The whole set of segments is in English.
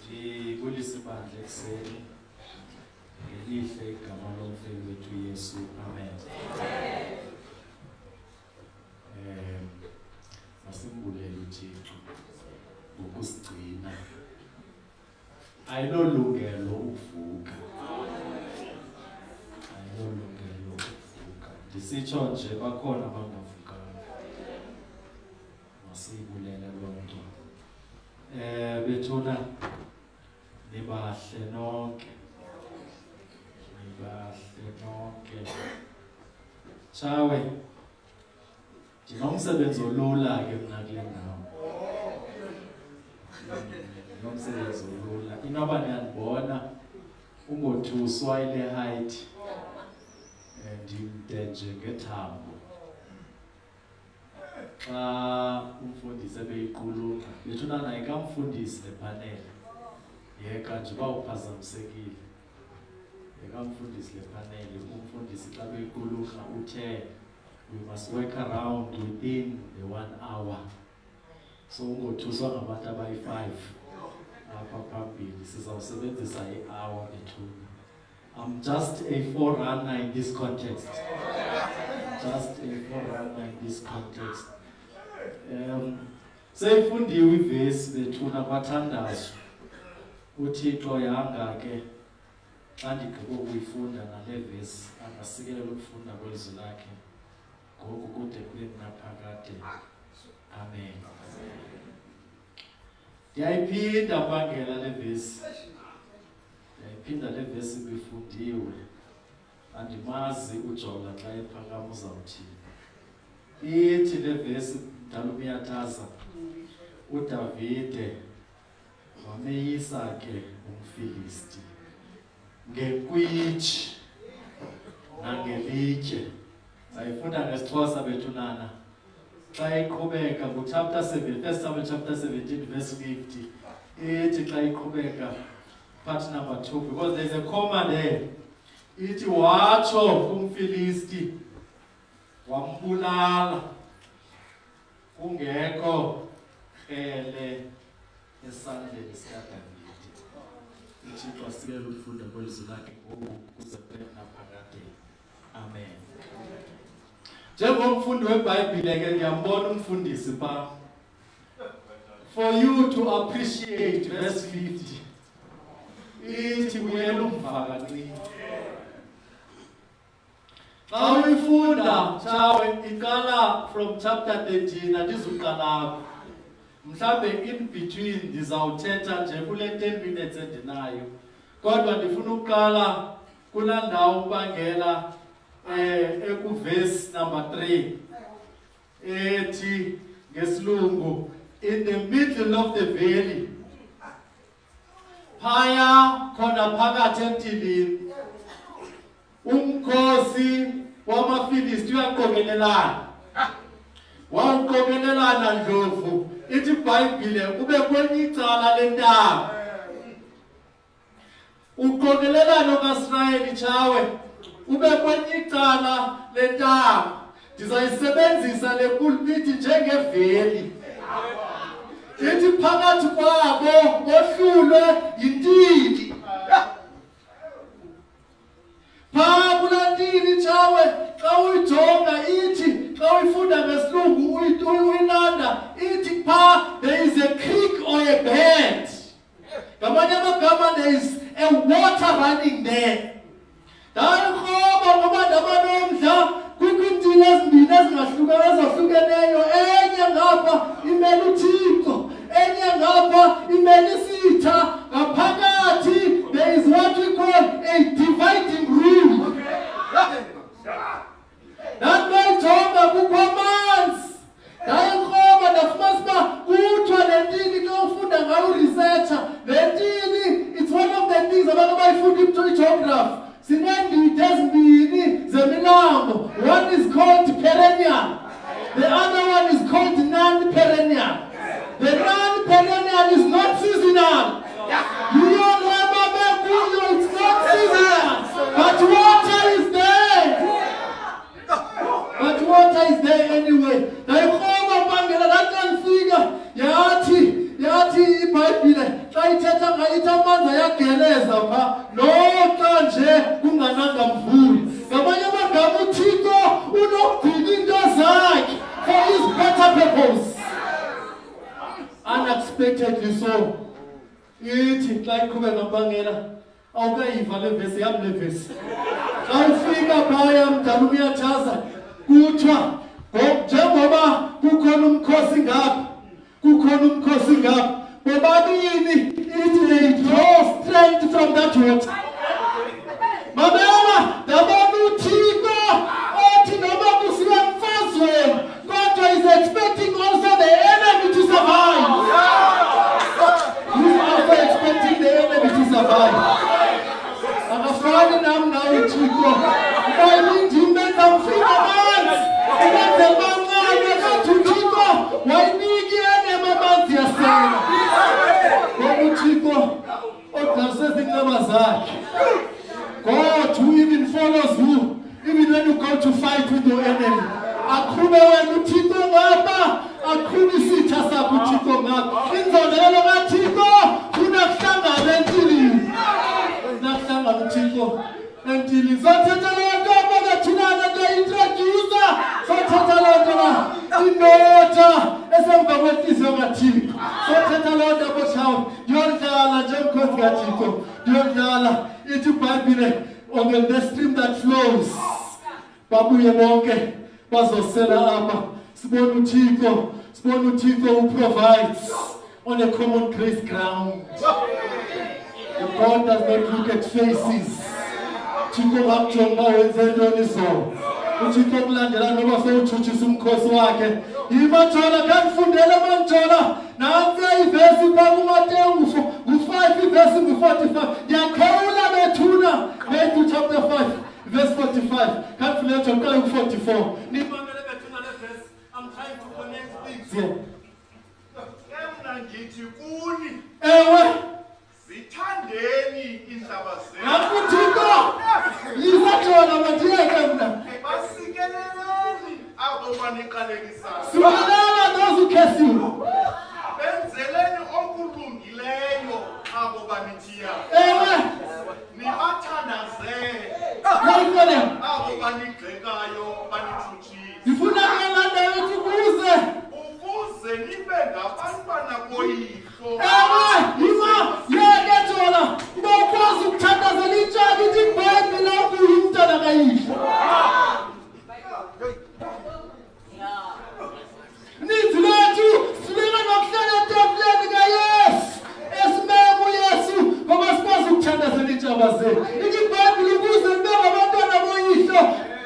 Ngibulisa ibandla ekseni ngelihle igama lomfeki wethu Yesu. Amen. Masimbulele uThixo ngokusigcina. Ayinolungelo ukuvuka. Ayinolungelo ukuvuka. Ndisitsho nje bakhona abangavukanga. Masiyibulele lo nto. Bethuna nibahle nonke. Nibahle nonke. Chawe. Ndinomsebenzi olula ke mina kule ndawo. Ndinomsebenzi olula. Inoba niyandibona ungothuswa ile height. Ndimde nje ngethambo. Xa umfundisi ebeyiqulunqa bethuna naye kamfundisi lepanel yeka nje bawuphazamisekile yekamfundisi lepanel umfundisi xa beyiqulunqa uthe we must work around within the 1 hour, so ungothuswa ngabantu abayi-5 apha phambili sizawusebenzisa i-hour bethuna. I'm just a forerunner in this context. Just a forerunner in this context. Seyifundiwe ivesi bethuna kwathandazo. uThixo yanga ke xa ndigqiba ukuyifunda nale vesi angasikelela ukufunda kwelizwi lakhe ngoku kude kube naphakade. Amen. Ndiyayiphinda mbangela le vesi. Ndiyayiphinda le vesi bifundiwe. Andimazi uJola xa ephakama uzawuthini. Ithi le vesi mdala umyathaza uDavide wameyisa ke umFilisti ngekwitshi nangelitye. Sayifunda ngeSixhosa bethunana. Xa iqhubeka chapter 7, 1 Samuel chapter 17 verse 50. Ithi xa iqhubeka part number 2 because there's a comma there. Ithi watsho umFilisti wambulala kungekho krele esandleni sikaDavide. uThixo asikele ukufunda kwelizwi lakhe ngoku kuze kube naphakade. Amen. Njengomfundi weBhayibhile ke ngiyambona umfundisi pha. For you to appreciate verse 50. Ithi kuyela umvakanci. Xa uyifunda chawe iqala from chapter 13 andizuqala. Mhlambe in between ndizawuthetha nje kule 10 minutes endinayo. Kodwa ndifuna ukuqala kula ndawo ubangela ekuverse number 3. Ethi ngesilungu in the middle of the valley. Phaya khona phakathi emtilini. Umkhosi wamaFilisti uyaqokelelana. Waqokelelana ndlovu. Ithi iBhayibhile kube kwenye icala lentaba. Uqokelelano kaIsrayeli chawe ube kwenye icala lentaba. Ndizayisebenzisa le pulpit njengeveli. Ithi phakathi kwabo bohlulwe yintili. Pha kulantili chawe xa uyijonga ithi xa uyifunda ngesilungu uyilanda ithi pha there is a creek or a bed. Ngamanye amagama there is a water running there. Ndayikhoba ngoba ndabanomdla kwiintili ezimbini ezahlukeneyo. Enye ngapha imele uThixo, enye ngapha imele isitha. Ngaphakathi there is what we call a dividing room. Nandiyijonga kukho amanzi. Ndayikhoba ndafumanisa uba kuthiwa le ntili xa ufunda ngayo uresearcher. Le ntili it's one of the things abantu abayifunda igeography. Sineendidi ezimbini zemilambo. One is called perennial. The other one is called non-perennial. The non-perennial is not ngayithi amanzi ayageleza pha noxa nje kungananga mvula. Ngamanye amagama uThixo unokugcina into zakhe for his better purpose. Unexpectedly so. Ithi xa iqhubeka ngambangela awukayiva le vesi yam le vesi. Xa ufika phaya mdala uyachaza kuthiwa njengoba kukhona umkhosi ngapha bobabini ithi they draw strength from that water. Mamela ndabona uThixo othi noma kusiwa emfazweni kodwa is expecting also the enemy to survive. He's also expecting the enemy to survive. Akafani nam nawe uThixo bayilindi imenza mfika amanzi umenze mancane kathi uThixo wayiniki amanzi yasena. Ngoba uThixo odlaliseza inqaba zakhe. God who even follows you, even when you go to fight with your enemy. Akube wena uThixo ngapha, akube isitha sakho uThixo ngapha. Inzondelelo kaThixo kunakuhlangana entilini. Nakuhlangana uThixo entilini. Sothetha loo nto ngoba thina nto introduce. Sothetha loo nto la indoda esemva kwenhliziyo kaThixo. Sothetha loo nto botshawo. Ndiyodlala njengomkhosi kaThixo. Ndiyodlala ithi iBhayibhile on the stream that flows. Babuye bonke bazosela apha. Sibona uThixo who provides on a common grace ground. God does not look at faces. Thixo ngakujonga wenze ntoni zona. uThixo kulandela noba sowuthuthisa umkhosi wakhe. Yimathola kanifundele manthola. Nansi ivesi pha kuMateyu 5 ivesi 45. Ndiyakhawula bethuna Matthew chapter 5 verse 45. Kanifundele uqala ku44. Nimamele bethuna le verse. I'm trying to connect things here. Emna ngithi kuni Ewe zithandeni indaba zenu. Nakuthixo yizathola matiyeke mna. Basikeleleni abo baniqalekisayo. Siwalela those who curse you. Benzeleni okulungileyo abo banithiyayo. Ewe nibathandazele Yayifele abo banigxekayo banithuthise. Ndifuna ngelanda yokuthi kuze Ukuze nibe ngabantwana boyihlo. Ewe yima yekethola ubakwazi ukuthandazela itshaka ithi iBhayibhile lapho uyumntana kayihle. Ninzi lethu sibeka nokuhlala etafuleni kaYesu esimeme uYesu ngoba sikwazi ukuthandazela itshaka zethu. Ithi iBhayibhile ukuze nibe ngabantwana boyihlo.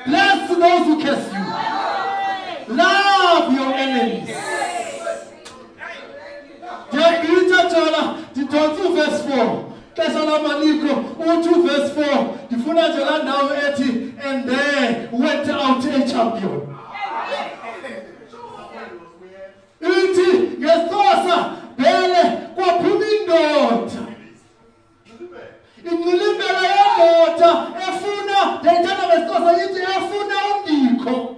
Bless those who curse you. Love your enemies. Thola ndidonsa verse 4. Xesha lamaliko uthi verse 4. Ndifuna nje la ndawo ethi and there went out a champion. Ithi ngeSxhosa bele kwaphuma indoda. Ingcilimbela yendoda efuna ndayithanda ngeSxhosa ithi efuna undikho.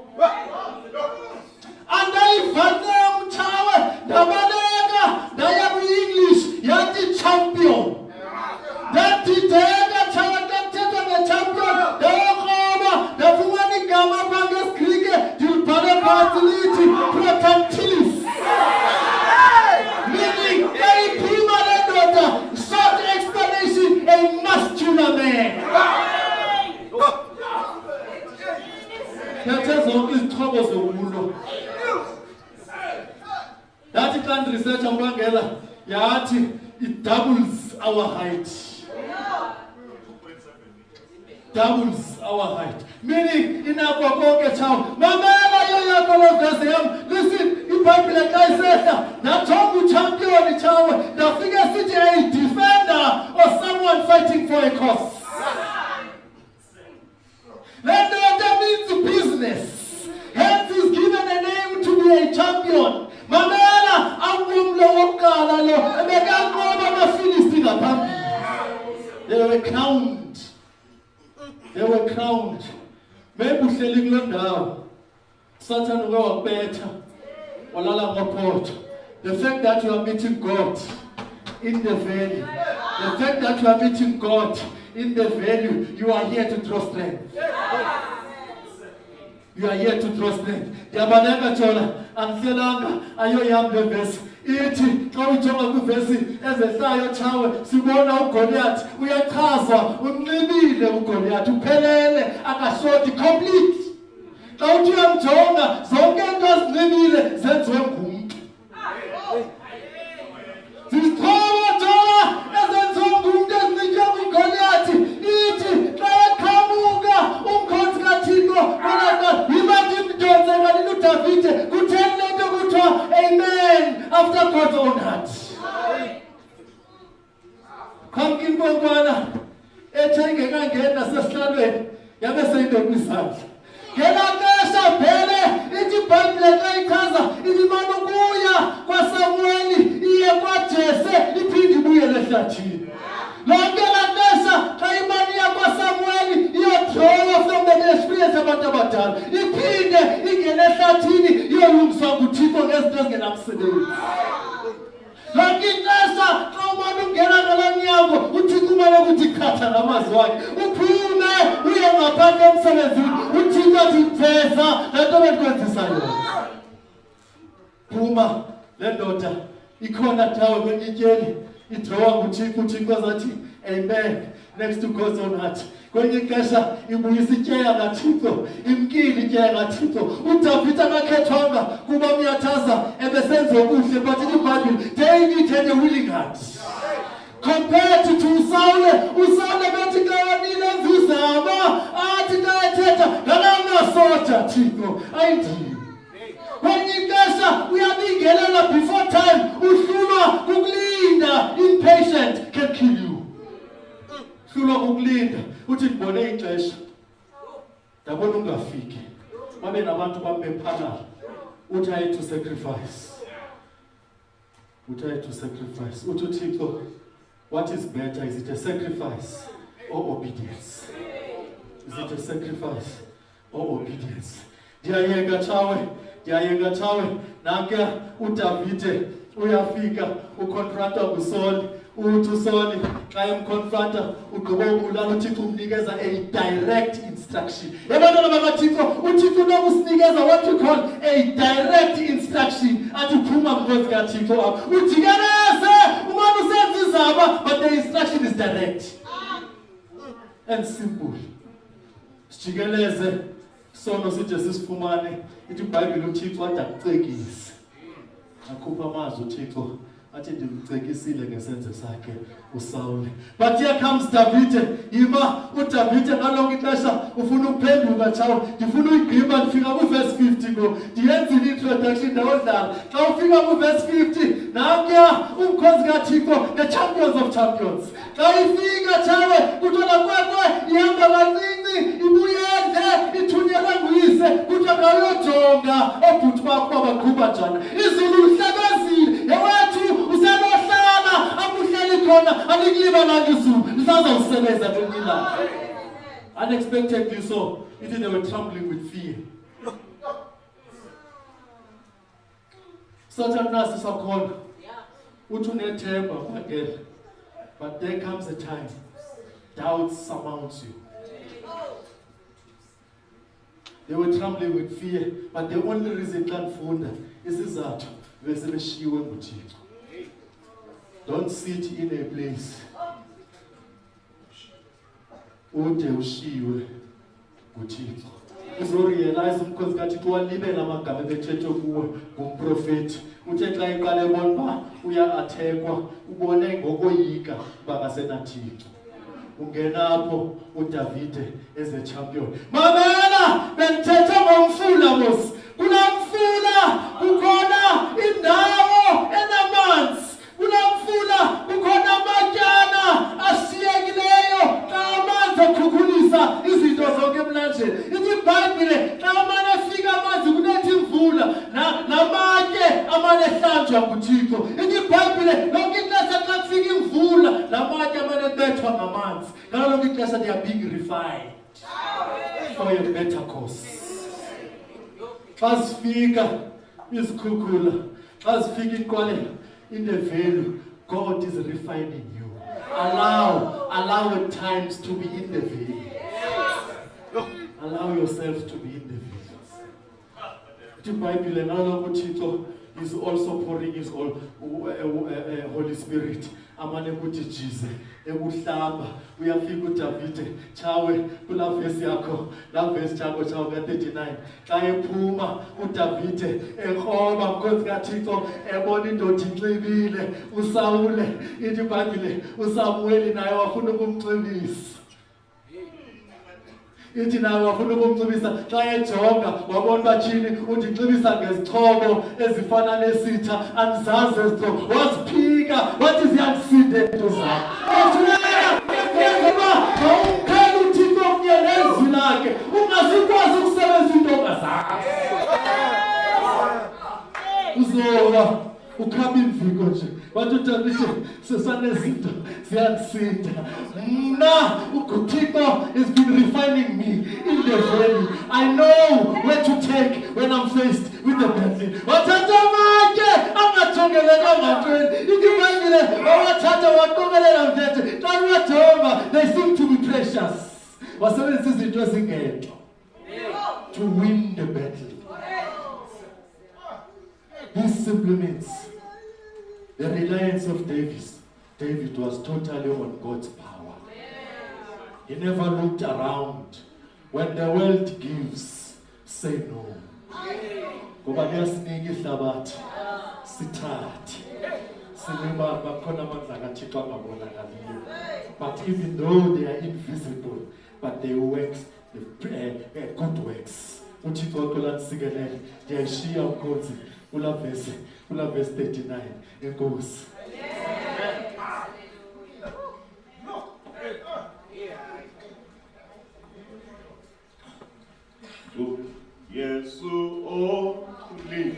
Andayivathe umtshawe ndabaleka ndaya ku-English yathi champion. Ndadideka tshawe ndakuthethwa nge-champion ndayokroba ndafumana igama apha ngesiGrike ndilibhale phantsi lithi protactilis. Meaning eyiphuma le ndoda short explanation a muscular man. Yathe zonke izixhobo zokulwa. Yathi xa ndiresearcha ukwangela yathi it doubles our height. Doubles our height. Meaning inakho konke chawo. Mamela yo yakho lo verse yam. Listen, iBhayibhile xa isehla ndajonga uchampion chawe ndafika sithi a defender or someone fighting for a cause. Let that means business. Hence is given a name to be a champion. Mamela angumlo wokuqala lo ebekanqoba abaFilisti ngaphambili. They were crowned. They were crowned. Maybe uhleli kule ndawo. Satan uke wakubetha. Walala ngophotho. The fact that you are meeting God in the valley The fact that you are meeting God in the value, you are here to draw strength. You are here to draw strength. Ndiyabaleka Jola, angihlelanga ayoyami le verse. Ithi xa ujonga kwivesi ezehlayo Chawe sibona uGoliath uyachazwa unqibile uGoliath uphelele akashoti complete. Xa uthi uyamjonga zonke into ezinqibile zenziwe ngumntu. Zizixhobo Jola ezenziwe ngumntu ezinikwe uGoliath. Ithi xa eqhamuka umkhosi kaThixo kona yimathi mdonse kanti uDavide kutheni lento kuthiwa amen after God's own heart. Kamke inkwenkwana ethe ingekangena sesihlalweni yabe seyibekwe izandla. Ngelakesha phele ithi iBhayibhile xa ichaza imana ukuya kwaSamueli iye kwaJese iphinde ibuyele ehlathini. Lonke lakesha xa imana iya kwaSamueli iyodraw from the experience abantu abadala iphinde ingene ehlathini iyolungiswa nguThixo ngezinto ezingenamsebenzi. Lonke ixesha xa umane ungena ngalamnyango uThixo umane ukuthi khatha ngamazwi wakhe uphume uye ngaphandle emsebenzini uThixo athi pheza lento bekwenzisa yona. Phuma le ndoda ikhona dawo kwenyityeli idrawa nguThixo uThixo azathi amen next to God's own heart. Kwenye ixesha ibuyisa ityeya kaThixo imkile ityeya kaThixo. uDavide akakhethwanga kuba uyathaza ebesenze okuhle but iBhayibhile David had a willing heart. Compared to Saul bethi xa wanile nzizama athi xa ethetha ngalamasotha Thixo ayindini. Kwenye ixesha uyabingelela before time uhlulwa kukulinda. Impatient can kill you. Hlulwa kukulinda uthi ngibone ixesha ndabona ungafiki babe nabantu bambephana uthi I had to sacrifice. Uthi uThixo, what is better? Is it a sacrifice or obedience? Is it a sacrifice or obedience? Ndiyayenga Chawe nanke uDavide uyafika ukonfronta uSaul. Uthi uSaul xa emkonfronta ugqiba ubulala uThixo umnikeza a direct instruction. Yabantwana bakaThixo uThixo nokusinikeza what you call a direct instruction. Athi phuma mnkosi kaThixo apha ujikeleze umane usenza izaba but the instruction is direct and simple. Sijikeleze sono sithi sisifumane ithi iBhayibhile uThixo athi akucekise. Akhupha amazwi uThixo athi ndimcekisile ngesenzo sakhe uSaul. But here comes David. Yima uDavide ngalonke ixesha ufuna ukuphenduka Chawe. Ndifuna uyigqiba ndifika kuverse 50 go. Ndiyenza introduction ndawodlala. Xa ufika kuverse 50 nankuya umkhosi kaThixo the champions of champions. Xa ifika Chawe kuthiwa kwekwe ihamba kancinci ibuyende ithunyelwe nguyise kuthiwa ngayojonga obhuti bakho baqhuba njani. Izulu lihlabezile yewethu usenohlala abuhleli khona alikulibala ngizulu lisaza usebenza ngelila. Unexpectedly so it they were trembling with fear. Satan nasi sakhona uthi unethemba phakela but there comes a time doubt surmounts you. They were trembling with fear but the only reason xa ndifunda isizathu besebeshiwe nguThixo. Don't sit in a place ude ushiwe nguThixo. Uzorealize umkhosi kaThixo walibela amagama ebethethwe kuwe ngumprofeti. Uthe xa iqala ebona uba uya-athekwa ubone ngokoyika uba kasenaThixo. Ungena apho uDavide as a champion. Mamela bendithethe ngomfula mos. Kulamfula kukhona indawo enamanzi. Kulamfula kukhona amatyana ashiyekileyo xa amanzi akhukhulisa izinto zonke emlanjeni. Ithi iBhayibhile xa amane efika amanzi kunethi imvula namatye amane ehlanjwa nguThixo. Ithi iBhayibhile lonke ixesha xa kufika imvula namatye amane ebethwa ngamanzi. Ngalo lonke ixesha they are being refined for a better cause. Xa zifika izikhukhula, xa zifika inqwalelo, in the value, God is refining you. Allow at times to be in the veil. Allow yourself to be in the veil. The Bible and all Tito is also pouring his Holy Spirit. Amane kuti Jesus. Ekuhlamba uyafika uDavide chawe kula verse yakho la verse chako chawo ka39 xa ephuma uDavide ekhoba Nkosi kaThixo ebona indoda inxibile uSawule ithi Bible uSamuel naye wafuna ukumnxibisa ithi naye wafuna ukumnxibisa xa ejonga wabona bathini undinxibisa ngezixhobo ezifana nesitha andizazi ezixhobo waziphika wathi ziyakusinde into zakho ngawumkhela uThixo kunye nezwi lakhe ungazikwazi ukusebenzisa intonga zakho uzoba ukhamba imviko nje wathi uThixo sesanezinto ziyakusinda mna uThixo has been refining me in the valley. I know where to take when I'm faced with the battle. Wathatha manje angajongeleka ngantweni ikibangile awathatha waqokelela mthethe xa wajonga they seem to be precious wasebenzisa izinto ezingenhla to win the battle. This simply means the reliance of David was totally on God's power. He never looked around. When the world gives, say no. Ngoba kuyasinika ihlabathi sithathe. Sinema bakhona amandla kaThixo angabonakaliyo. But even though they are invisible, but they work good works. uThixo xolasikelele ndiyayishiya Nkosi kula verse 39 enkosi. Yesu okhulile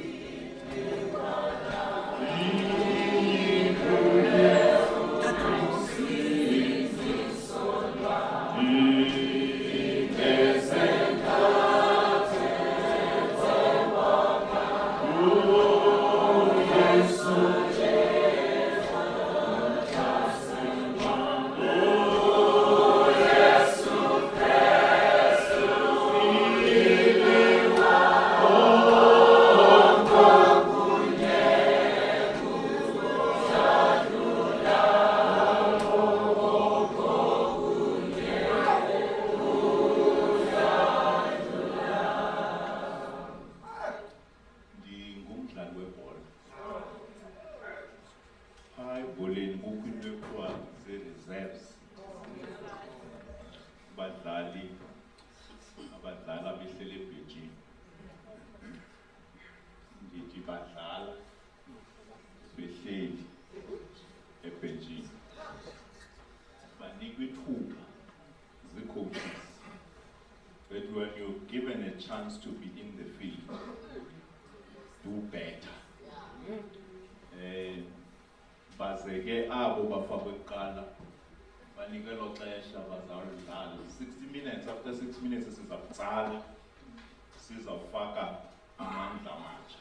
chance to be in the field, do better. Bazeke abo bafakwe kuqala banikelwa xesha bazawudlala 60 minutes. After 6 minutes sizakutsala sizawufaka amandla amatsha.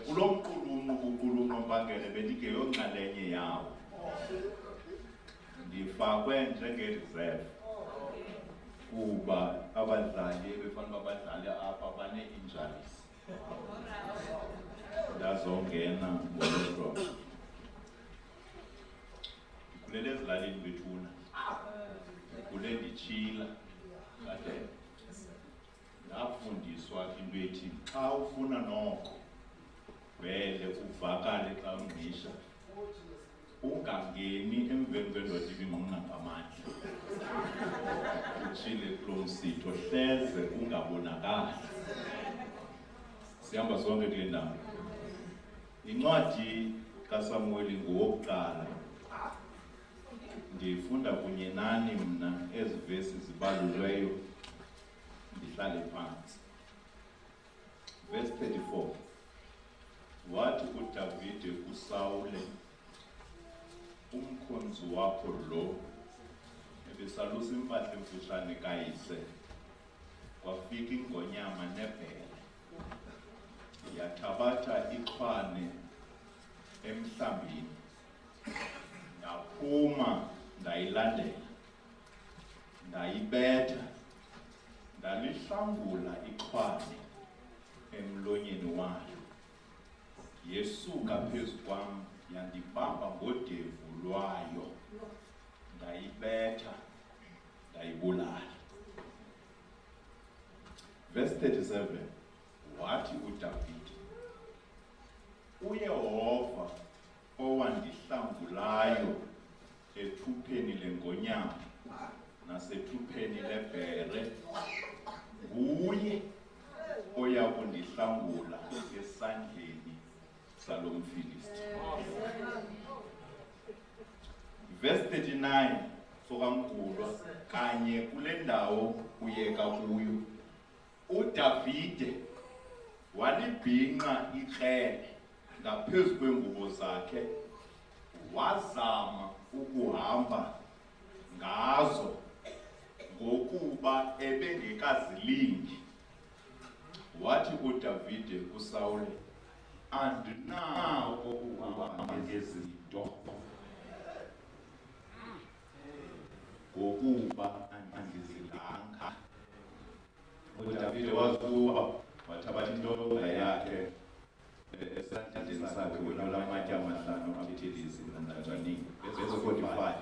Kulo mqulumo mbangele bendingeyonxalenye yawo, ndifakwe njenge-reserve kuba abadlali befanele abadlali apha bane-injuries ndazongena ngolodwa. Ndikhulele ezilalini bethuna, ndikhule nditshila kade ndafundiswa into ethi xa ufuna noko vele uvakale xa ungqisha, ungangeni emveni kwendoda ibinqunqa ngamandla utshile kulo msitho hleze ungabonakali. Sihamba sonke kule ndawo. Incwadi kaSamueli ngowokuqala ndifunda kunye nani mna ezi vesi zibalulweyo ndihlale phansi. Verse 34, wathi uDavide kuSawule, umkhonzi wakho lo ebesalusa impahla emfutshane kayise, kwafika ingonyama nebhele, yathabatha ixhwane emhlambini, ndaphuma ndayilandela, ndayibetha, ndalihlangula ixhwale emlonyeni wayo. Yesuka phezu kwam, yandibamba ngodevu lwayo, ndayibetha, ndayibulala. Verse 37, wathi uDavide, uYehova owandihlangulayo ethupheni lengonyama nasethupheni lebhere, nguye oya kundihlangula esandleni salo mfilisti. Verse 39, sokamkhulwa, kanye kule ndawo uyeka kuyo, uDavide walibhinqa ikrele ngaphezu kwengubo zakhe, wazama ukuhamba ngazo ngokuba ebengekazilingi. Wathi uDavide kuSawule, andinako ukuhamba ngezinto ngokuba andizilanga. uDavide wazuba, wathatha intonga yakhe esandleni sakhe, welula amatye amahlanu abuthelezi nantanjani. Verse 45,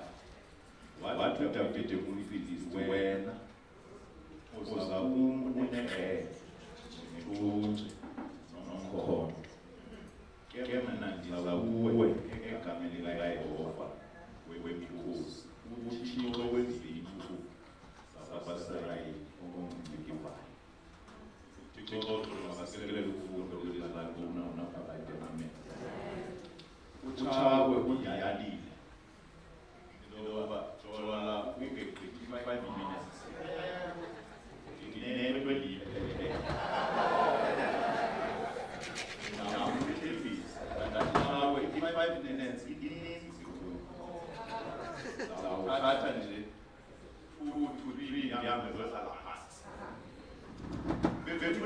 wathi uDavide kumfilisti, wena uza unegele, nethunzi nomkhondo, ke mna ndiza kuwe egameni likaYehova wemikhosi, uThixo wezindlu zabaSirayeli onguMvivivayo. uThixo makasekelele ufundo lwezalana unaphakade. Amen. uThawe uyalile intoba jola ungegqithi 5 minutes nginento eliyiphelele namthembisa ndawe 5 minutes ininzi zawuthatha nje 2 to 3 ndihambe zohlala phasi. Bethu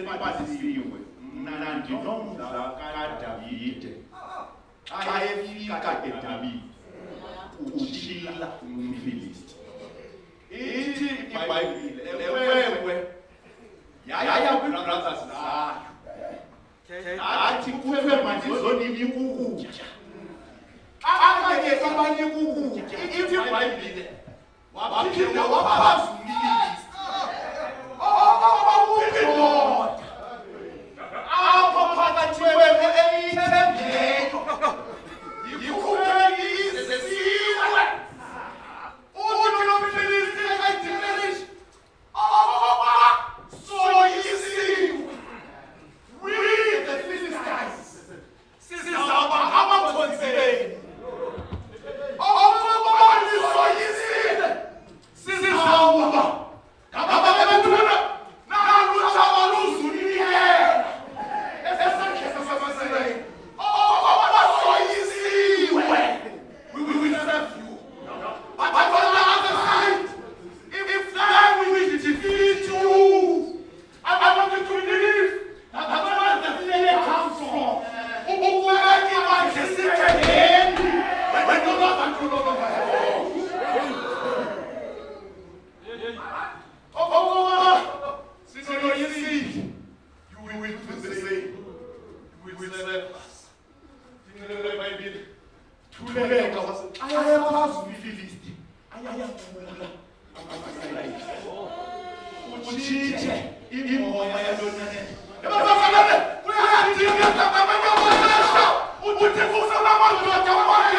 nibazisiwe, mna ndinomdla kaDavide. Xa efika eDavide utshila umfilisti. Ithi iBhayibhile, ewewe yaya kwi-brothers zayo, athi kufe mandizonini ukutya, akanye sabanika ukutya. Ithi iBhayibhile, waphinda waphaza umfilisti indoda apho phakathi kwenu eyithembileyo, yikhuphe izisiwe. Uthi lo mfilisti ekayidimelishi, soyisiwe. We the Philistines sizawuba abakhonzeli. Okokuba nisoyisile, sizawuba ngababethuna nalutsha baluzunilela esandleni sabaSirayeli. Okokuba basoyisiwe, we will serve you. But on the other side, if then we will defeat you, I want you to believe that that's where the fear comes from. Ukubeki bakhisitheni when you not control over my home. You will do the same. You will serve us. Thuleka wathi ayakwazi umfilisti, ayakula amaSirayeli. Utshithe ingoma yalonene. Ebafana uyadinga ngabanyamazwe. Uthi kusana amadoda wakwakhe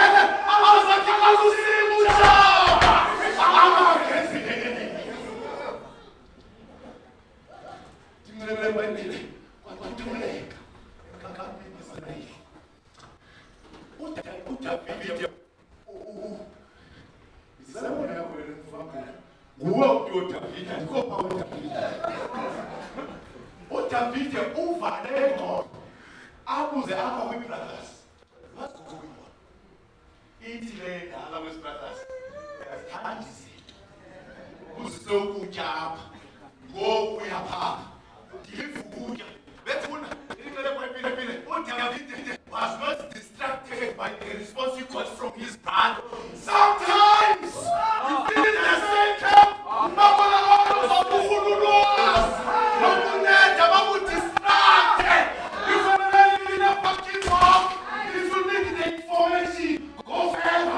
azathi kazusimutsha. Amagezi Ndingelebele kwathuleka kakamini Israyeli. uDavide isabona yakho mfana nguwe uDavide, andikopha uDavide. uDavide uvale ingqondo abuze apha kwi-brothers, what's going on? Ithi le ndala kwesi-brothers, uyazithanda izinto, uzise ukutya apha, ngoku uyaphapha, ndive ukutya. Bethuna ilele kwayiphile, uDavide was not distracted. affected by the response he got from his brother. Sometimes, he did the same camp. If you need the information, go further.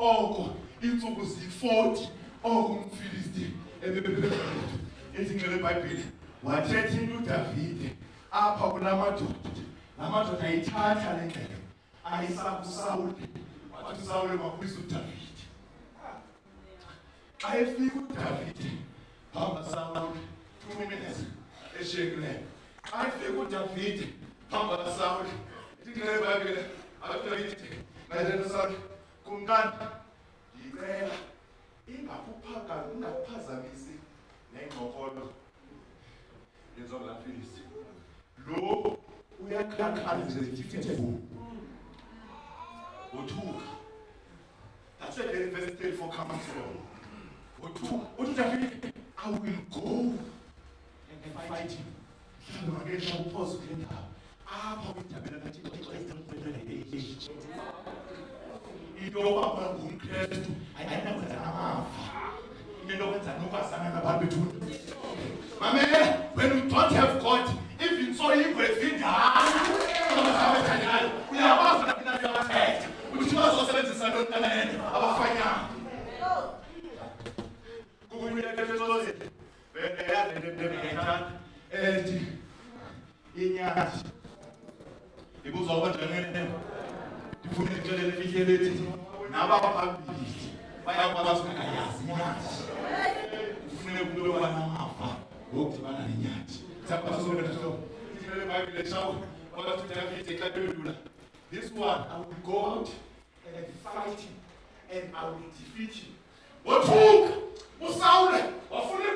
Oh, insuku zi-40 umfilisti ezingcwele eBhayibheli wathetha into uDavide apha kulamadoda. Lamadoda ayithatha le ndlela ayisa kuSawuli, wathi uSawuli makwisa uDavide. Xa efika uDavide hamba Sawuli 2 minutes eshekileyo. Xa efika uDavide hamba kaSawuli ingcwele eBhayibheli uDavide ngayena Sawuli kumkani ngicela ungakuphazamisi nengxokolo yenzoka kaFilisti. Lo uyakhala nje ngifithe uthuka. That's why the verse 34 comes from. Uthuka David, I will go and fight him. Ngakesha uphosa kwendawo. Apha kujabela nathi into yokuba ngumKristu ayinakwenza amafa. Into yokwenza nokwazana nabantu bethu. Mamela, when you don't have God, even so you will find uyakwazi naphina kuyabathetha ukuthi bazosebenzisa lontanene abafanyana. Kubuyekesoze bengeyana ethi inyathi ibuzwa kanjani ndifuna ixele lefihle lethi nabaphambili bayakwazi ukungayazi inyathi kufuneka kube banamafa ngokudibana nenyathi. This one, I will go out and fight him and I will defeat him. What took Usaule?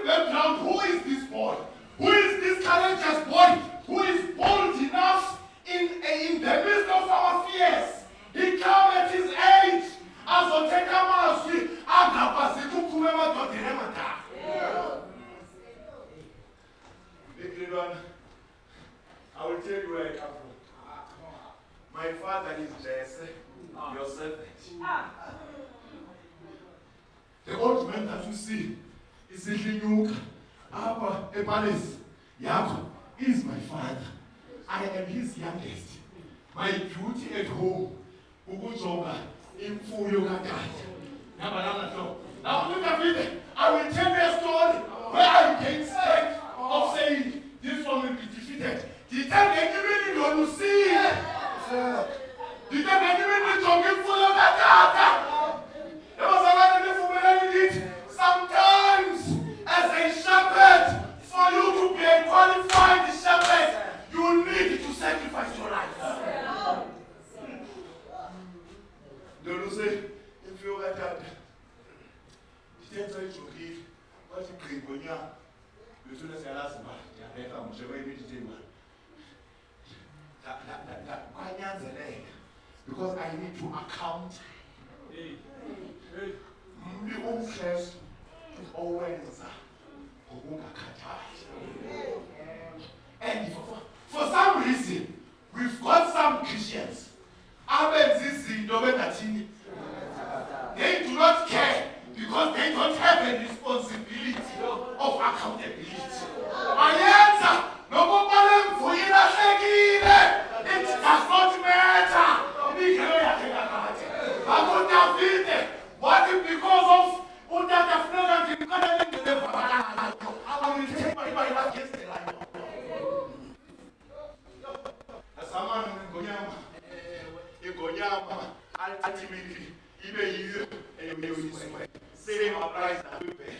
Background, who is this boy? Who is this courageous boy? Who is bold enough in the midst of our fears? He came at his age as a Tekamasi, I will tell you where I come from. My father is Jesse, your servant. The old man that you see is Inyuka, Abba Epalis, Yaakov is my father. I am his youngest. My duty at home, Ugujoga, Imfuyo Kakati. Now look at me. I will tell you a story where I gain strength of saying this one will be defeated. The time they give me the Lucy. The time they give me the Tongue for your Kakata. There was a lot of information. Sometimes, as a shepherd, for you to be a qualified shepherd, you need to sacrifice your life. Don't say, if you are that, it's very tricky. What's the cream when you're the last one? I'm sure you need to take one. Because I need to account. The own flesh is always and for some reason, we've got some Christians. They do not care because they don't have a responsibility of accountability. It does not matter. What if because of I will take my life yesterday. Someone in Gonyama, ultimately, even you and you same applies that we pay.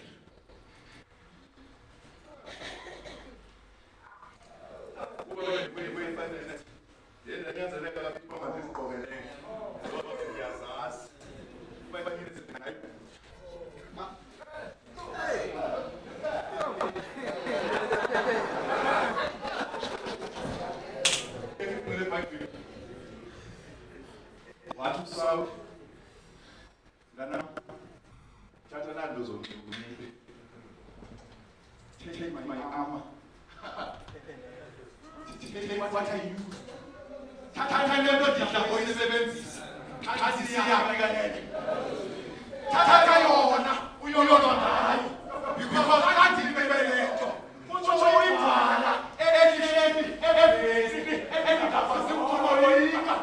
Take my armor. Take what I use. Thatha lento didla oyisebenzisa. Athi siyakanene. Thatha yona uyolona ngayo. Because akathi libelento. Futhi uyibhala elihleli ebhesini engakafasi ukuloyika.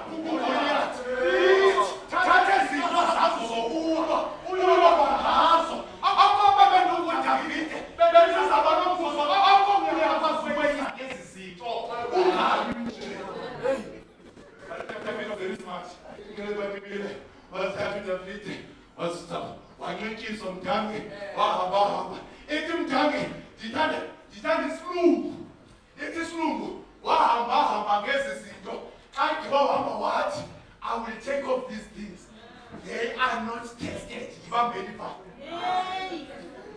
Thatha izinto zakho zokuba uyolona ngazo. Akoma benduku David. Benduku zabanomvuzo. Akoma ngiyakwazi ezi zinto. Very smart. Was happy to meet was stuff. Why don't you some tongue? Etim tongue. Jitane sloop. It is sloop. Wahamba guess it. I go what? I will take off these things. They are not tested.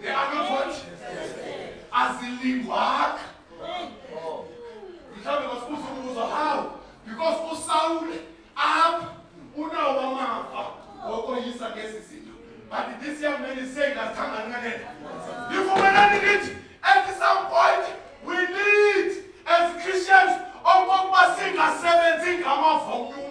They are not what? As the lead work. How? Because Saul up but this young man is saying that if we need it at some point, we need as Christians of singer 17 come out from you.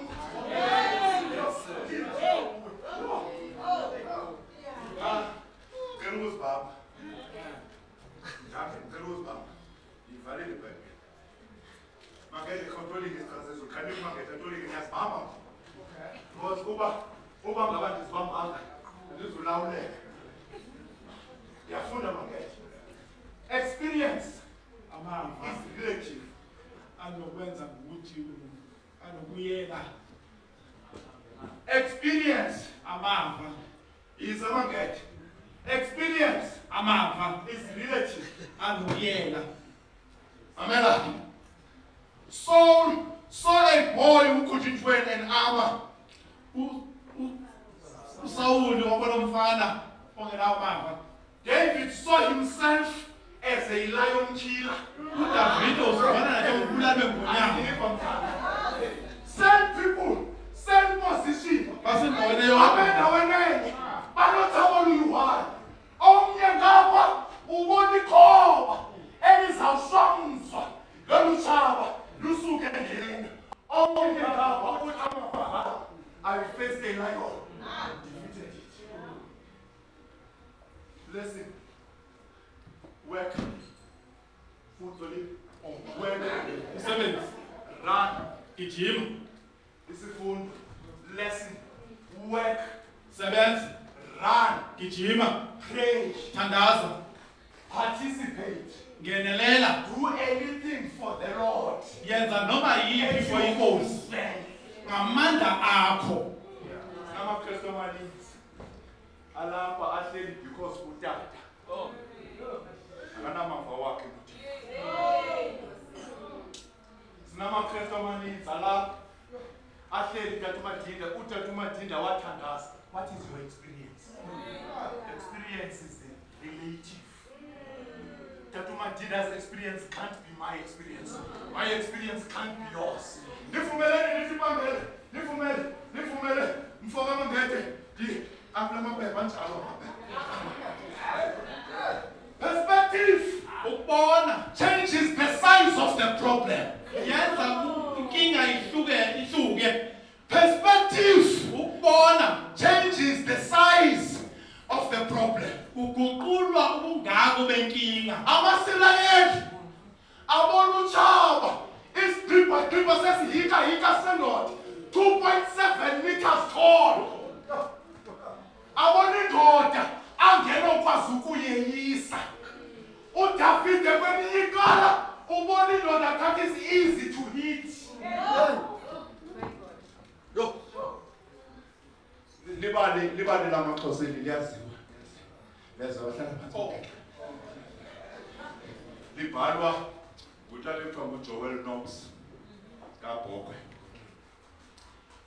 Controlling his translation. Can you market controlling his mama? Because Uba Gavan is one man. This will now leg. They are fundamental. Experience is relative. Experience is a market. Experience is relative. Amela. Saul saw a boy who couldn't wear an armor. David saw himself as a lion killer. Send people, send position. I faced a lion. Defeated it. Listen. Work. Food to live. Work. 7. Run. Gym. This is food. Lesson. Work. 7. Run. Gym. Pray. Tandaza. Participate. Ngenelela. Do anything for the Lord. Yenza noma yiphi for inkosi. Ngamandla akho. AmaKristu amaninzi alapha ahleli because utata. Akanamava wakhe kuthi. Sinamakristu amaninzi alapha ahleli utata uMadinda wathandaza. What is your experience? Experience is relative. Tatu Madinda's experience can't be my experience. My experience can't be yours. Perspective changes the size of the problem. Perspective changes the size of the problem. Amasilayeli aboluchaba isdripa says hika senod 2.7 meters tall. Abonindoda angena ukwazi ukuyeyisa. uDavid kwemiyikala ubonindoda that is easy to hit. Yo. Libali lamaXhosa liyaziwa. Lezawahlala phansi. Libhalwa utata ekuthiwa nguJoel Knox kaBhokwe.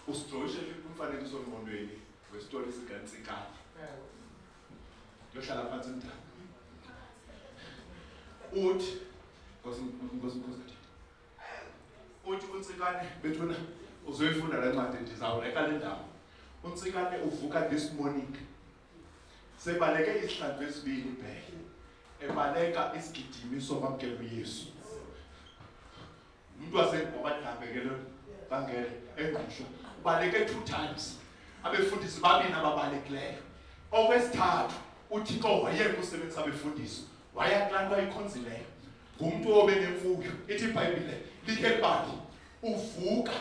Ustroyishe umfanekiso engqondweni wesitori sikaNtsikane. Yohlala phansi mntana. Uthi uNtsikane bethuna uzoyifunda le ncwadi ndizawureka le ndawo. uNtsikane uvuka this morning. Sebaleke isihlangu esibili bheke. ebaleka isigidimiso kwamkela uYesu. Umuntu wasebabadabekele bangele engqisho baleke 2 times. Abefundisi babini ababalekileyo. Okwesithathu uThixo wayeka usebenzisa abefundisi. Wayaklantwa ikhonzileyo. Ngumuntu obenemfuyo. Ithi iBhayibhile likhe libali uvuka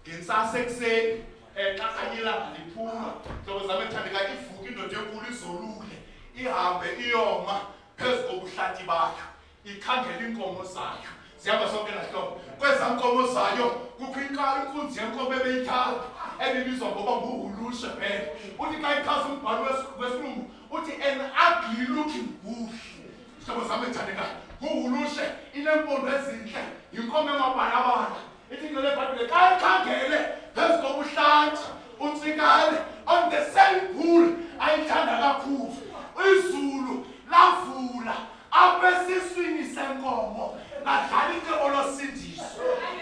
ngentsasa ekuseni xa kanyilanga liphuma. Hlobo zami ethandeka ivuka indoda enkulu izolule. Ihambe iyoma phezu kobuhlathi bayo. Ikhangela inkomo zayo. Siyamba sonke lahlobo. Kweza inkomo zayo kukho inkunzi yenkomo ebeyithanda ebibizwa ngoba nguHulushe phela. Uthi xa ichaza umbhalo wesilungu uthi an ugly looking bull. Hlobo zami ethandeka nguHulushe inempondo ezinhle inkomo emabalabala. Ithi ngale eBhayibhile xa ikhangele phezu kobuhlathi untsikane on the same bull ayithanda kakhulu. Izulu lavula abesiswini senkomo ngadlala icebo losindiso.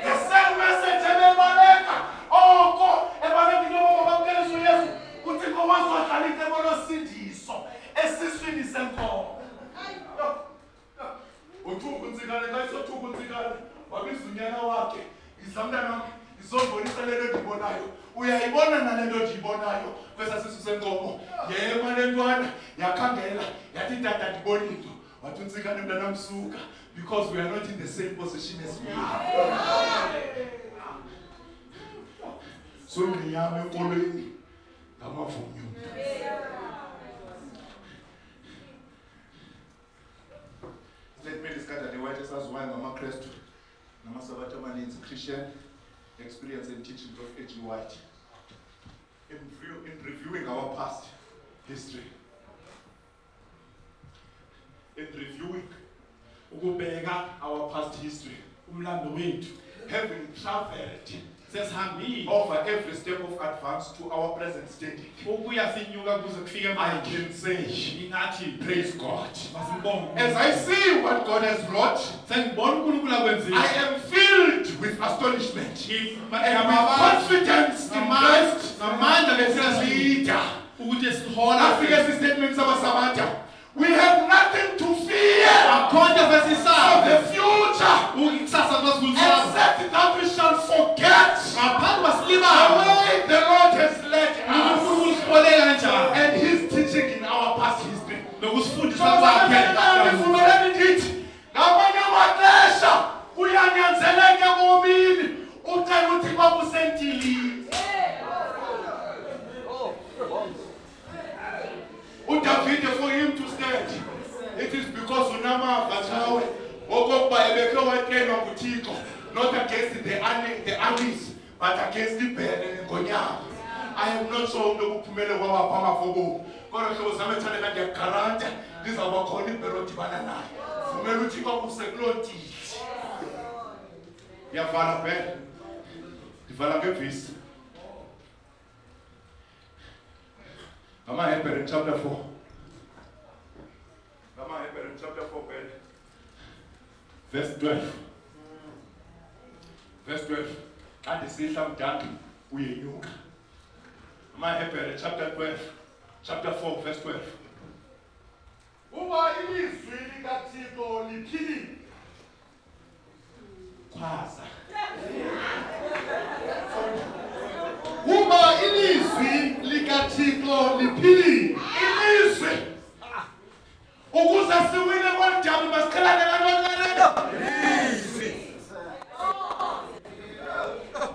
The same message ebebaleka oko ebaleka inkomo bamkelezo Yesu uthi inkomo azodlala icebo losindiso esiswini senkomo. Uthuku untsikane xa isothuku untsikane wabiza unyana wakhe izamntana izobonisa le nto ndiyibonayo. Uyayibona nale nto ndiyibonayo kwesasisu senkomo. Yema le ntwana yakhangela yathi tata ndibona into. Wathi untsikane mntana msuka because we are not in the same position as you. So ngiyama enkolweni ngamavunyo. Statement isikade white esaziwayo ngamaKristu namasabatha amaninzi Christian experience and teachings of H. White. In reviewing our past history, in reviewing ukubeka our past history, umlando wethu, having traveled over every step of advance to our present standing, I can say, praise God. As I see what God has wrought, I am filled with astonishment and with confidence in Christ as leader. We have nothing to fear of the future except that we shall forget the way the Lord has led us and His teaching in our past history. David, for him to stand, it is because not against the armies, but against the bear. I am not sure the Pumele Pama Fobo. God shows some time at their current. These are what called Peroti Banana. Fumeluchiko Segloti. Yavala Ben. Develop a peace. Am I in chapter 4? Am I in chapter 4, verse 12? Verse 12. And the say some dark we knew. Am I in chapter 12? Chapter 4, verse 12. Uba ilizwi likaThixo liphilile. Khwaza. Uba ilizwi likaThixo liphilile. Ilizwi. Ukuze siwine kwanjani masikhalane kanqanqane. Ilizwi.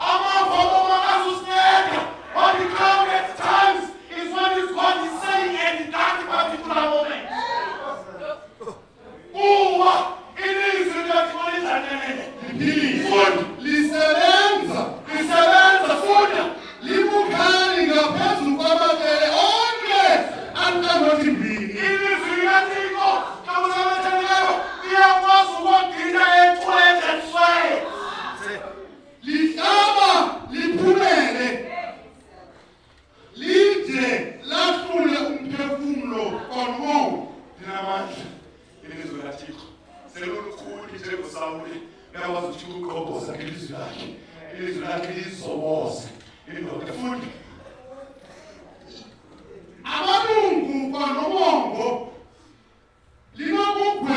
Amavoko makazusinceda. On the countless times is what is God is saying at that particular moment. Uba ilizwi likaThixo liphilile. Funda lisebenza funda. Libukhali ngaphezulu kwamabele onke anqabothi mbili. Ilizwi likaThixo xa usabathandayo liyakwazi ukudina ethwele swe. Lihlaba liphumele. Lide lahlule umphefumulo kono. Dinamandla ilizwi likaThixo. Selulukhulu njengoSawuli uyakwazi ukuthi uqhobhoza ngelizwi lakhe. Ilizwi lakhe lizoboza. Fundi. Amalungu kwanobongo linobugwe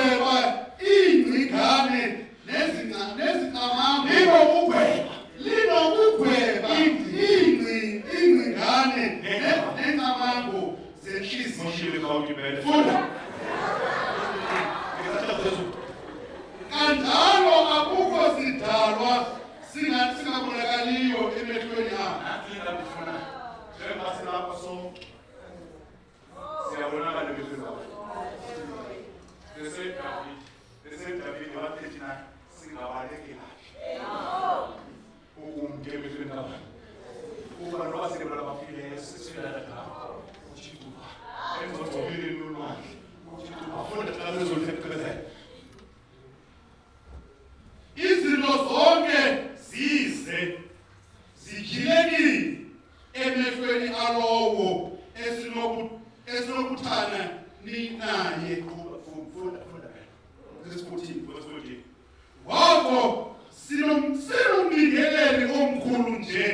phezulu. Kanjalo akukho sidalwa singabonakaliyo emehlweni akhe. Nathi ngabifuna njengoba silapha sonke siyabonakala emehlweni akhe. Bese David wa-39 singabalekela ukumke emehlweni akhe. Uba noba sibona bafileyo sisiyala ngabo. Uthixo emzogcobile nolwandle. Uthixo afunda xa bezolekeleza. Izinto zonke zize zityhilekile emehlweni alowo esinokuthana naye. Funda verse 14. Ngoko sinomlingeleli omkhulu nje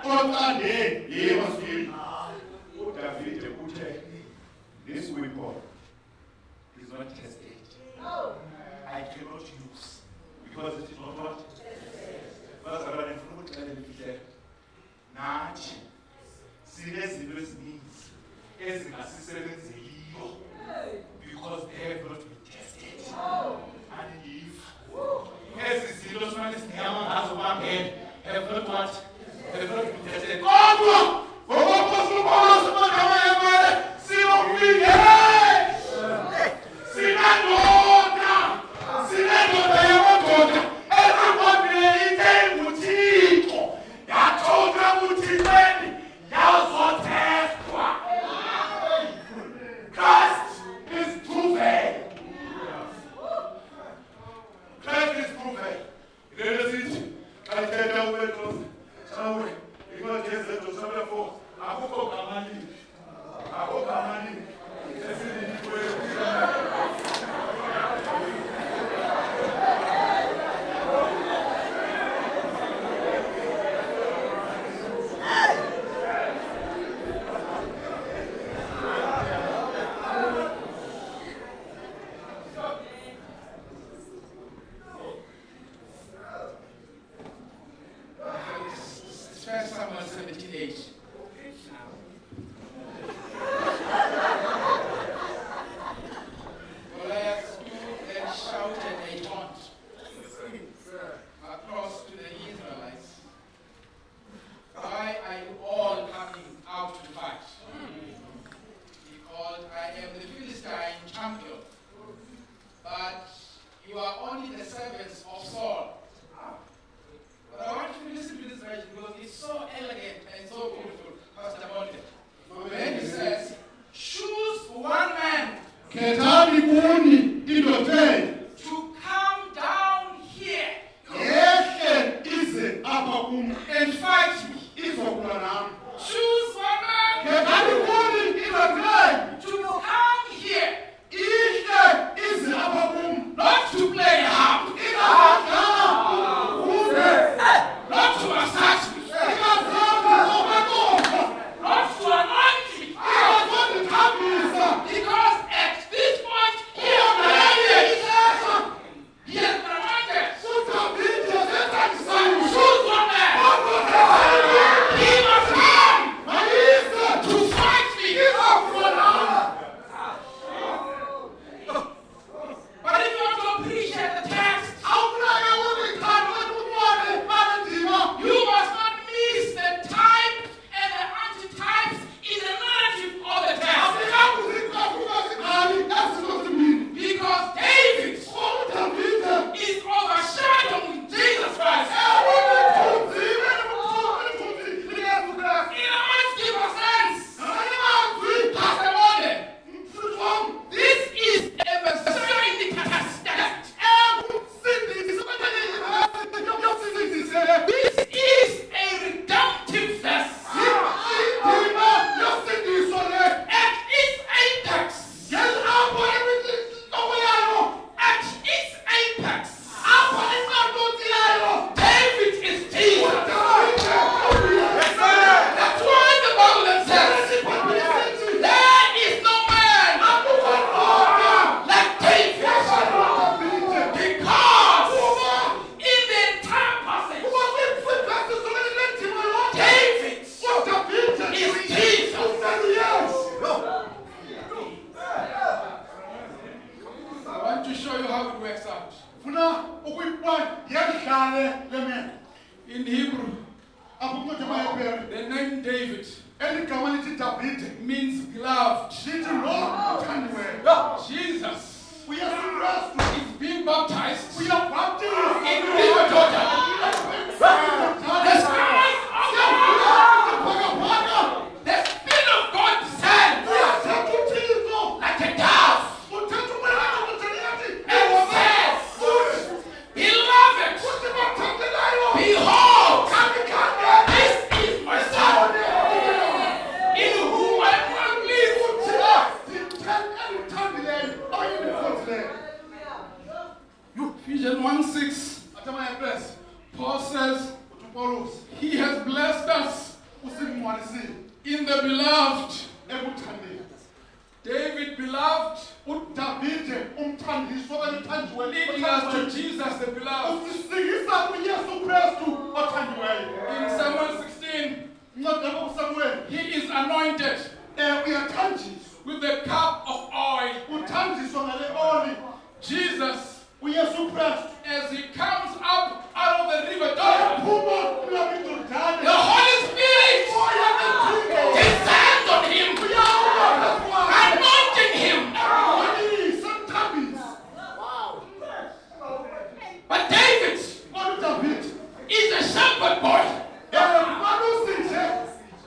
othande yebazwini. uDavide uthe, this weapon is not tested. I cannot use because it is not what? Bazalwane ngifuna ukuxelela imfihlelo. Nathi sinezinto ezininzi ezingasisebenzeliyo because they have not been tested. And if ezi zinto simane sinehamba ngazo bangena have not what? Have not been tested. Kodwa ngokwapostoli Paulus amagama yamale sinomlingeli. Sinendoda yamadoda you how it works out. Funa ukuyibona yedlale lemene. In Hebrew, Akuncede bayebheka. the name David Eligama lithi Davide. means beloved. Lithi lo uthandiweyo. Jesus uYesu Kristu is being baptized uyabhaptizwa in river Jordan. The Spirit of God descends like a dove and says, Beloved, behold, this is my son, in whom I am well pleased. Ephesians 1:6, Paul says, He has blessed us in the beloved. David beloved, leading us to Jesus the beloved. In Samuel 16, he is anointed with the cup of oil. Jesus, as he comes up out of the river Jordan, the Holy Spirit descends on him, anointing him. But David is a shepherd boy.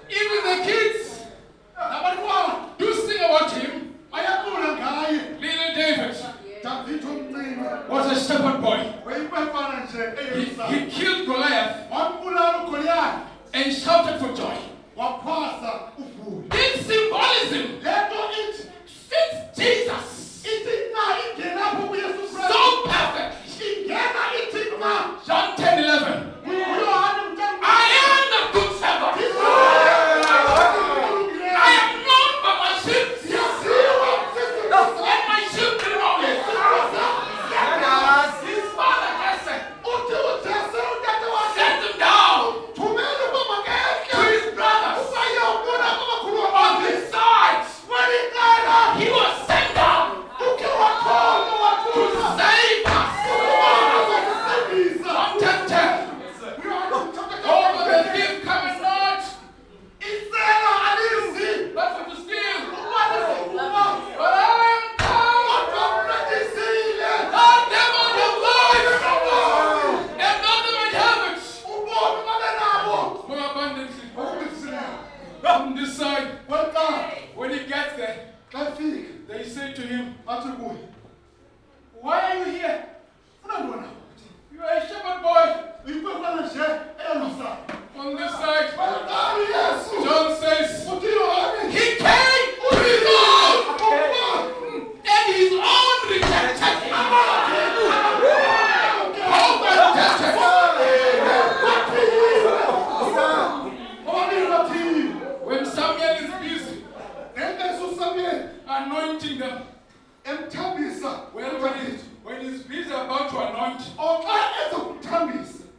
Even the kids do sing about him. Little David was a shepherd boy. He killed Goliath and shouted for joy. This symbolism fits Jesus so perfectly. John 10:11. I am the good shepherd. I am known by my sheep, and my sheep belong to me. His father Jesse sent him down to his brothers on his side. He was sent down to save us. John 10:10. All of the thief cometh not, but for to steal. But I am come, that they might have life, and not they might have it more abundantly. On this side, when he gets there, they say to him, why are you here? You are a shepherd boy. On this side, John says, he came to his own, and his own rejected him. All rejected. When Samuel is busy anointing them, when he's busy about to anoint,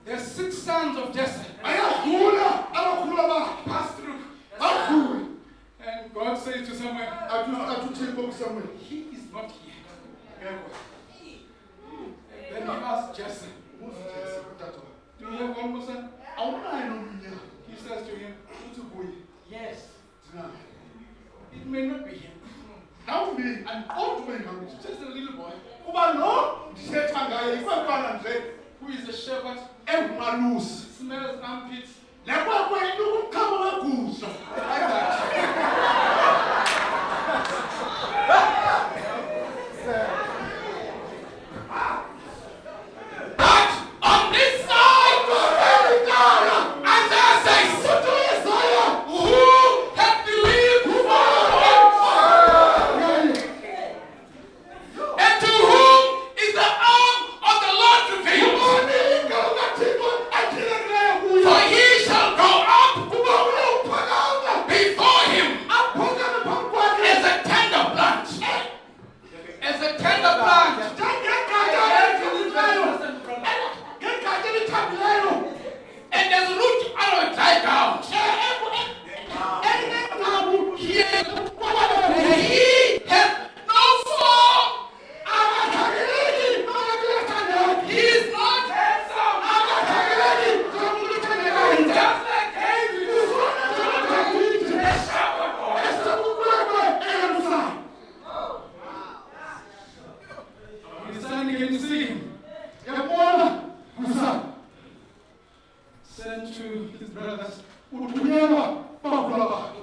there's 6 sons of Jesse pass through. And God says to Samuel, he is not here. Then he asks Jesse, do you have one more son? He says to him, yes. It may not be him. Just a little boy who is a shepherd, smells armpits. Like but on this side, Isaiah says, who had believed and to whom is the arm of the Lord revealed? For he shall go up before see him. Yabona Musa Sent to his brothers uthunyelwa bakhula bakhe.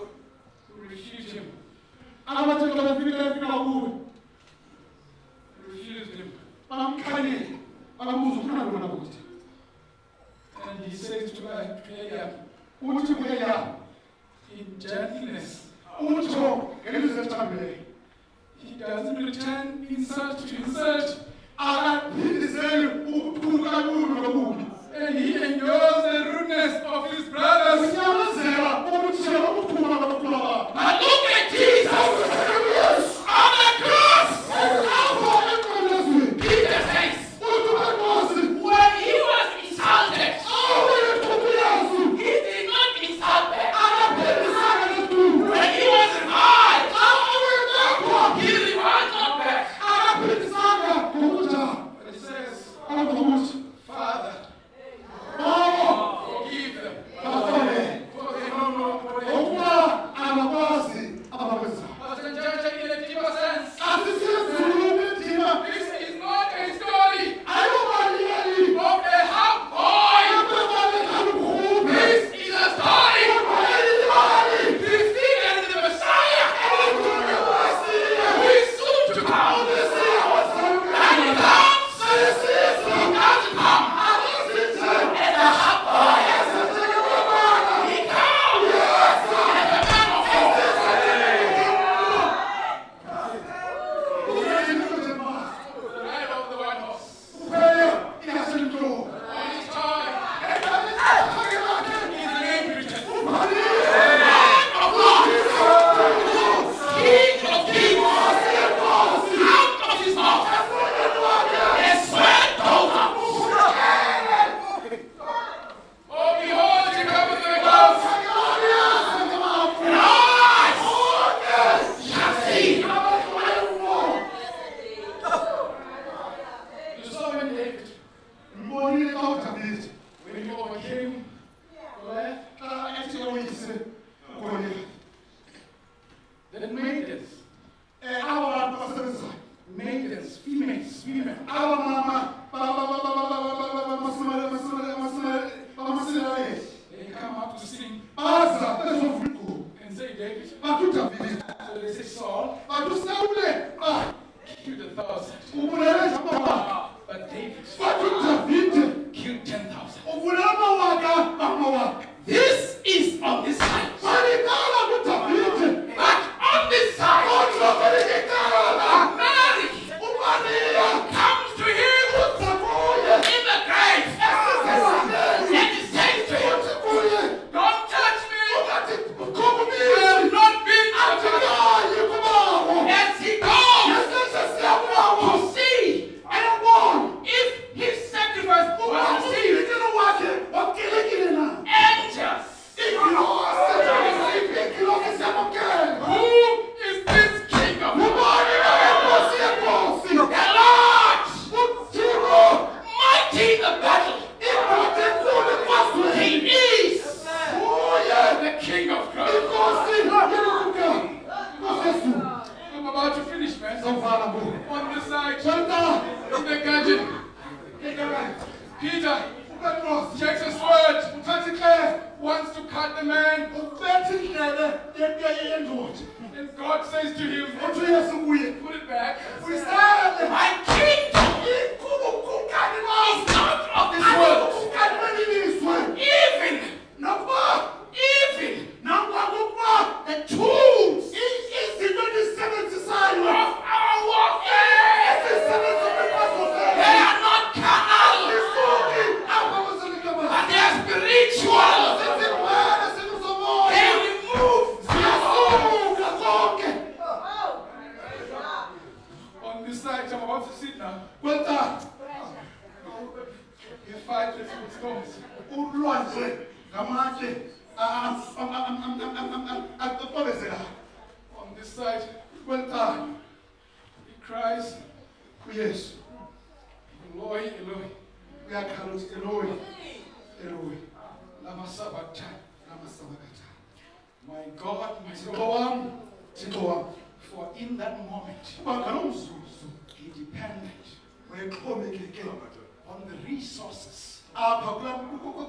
to refute him. Abathetha bafika kuwe. Refused him. Bamkhalile. Babuza ufuna lona ukuthi. And he says to Ahab, Uthi kuya in gentleness, utho ngelizwi elithambileyo. he doesn't return insult to insult. Akaphindiseli ukuphuka kalulu lokubi. And he endures the rudeness of his brothers. Unyamezela ukuthi ukuphuka kakhulu bakhe. But look at Jesus on the cross. Apho emqondezweni. Peter says, Uthi wenkosi when he was insulted, awuyethukuyazi. he did not insult back. Akaphindisana nedumo. When he was high, Awuyekho. he reviled not back. Akaphindisana ngokujama. But he says, Akakuthi Father, Baba forgive them, bakhona. for they don't know what they do. Ukuba abakwazi abakwenzayo. But in a deeper sense, Asisizulu indima this is not a story ayobaliyeli. of a half boy. Abebale kalukhulu. This is a story preceded in the Messiah who is soon to come. And he comes, he doesn't come as a half boy. He comes as a man of the ride of the white horse. On his time, his name written. Lord of lords, King of kings, out of his mouth, a sweat goes out. Oh, behold, he comes with the clouds, and all eyes shall see. You saw when David, when he overcame Goliath, then maidens, females, women, they come out to sing and say, David. So they say, Saul, killed 1,000. But David killed 10,000. This is on this side. But on this side, Mary comes to him in the grave. And he says to him, don't touch me. I have not been to as he goes to see if his sacrifice was received. Angels. Who is this king of glory? The Lord, mighty in the battle. He is the king of glory. I'm about to finish, man. On this side, in the garden, Peter takes a sword, wants to cut the man, and God says to him, put it back. My kingdom is not of this world. Even the tools of our warfare, they are not carnal, but they are spiritual. They remove on this side. I'm about to sit now. You fight with stones. On this side, he cries, Yes, Eloi, Eloi, we are Carlos Eloi. lama sabachthani. My God, my Thixo God. wam, Thixo wam. For in that moment, Kuba ngalo mzuzu he depended wayexhomekeke on the resources apha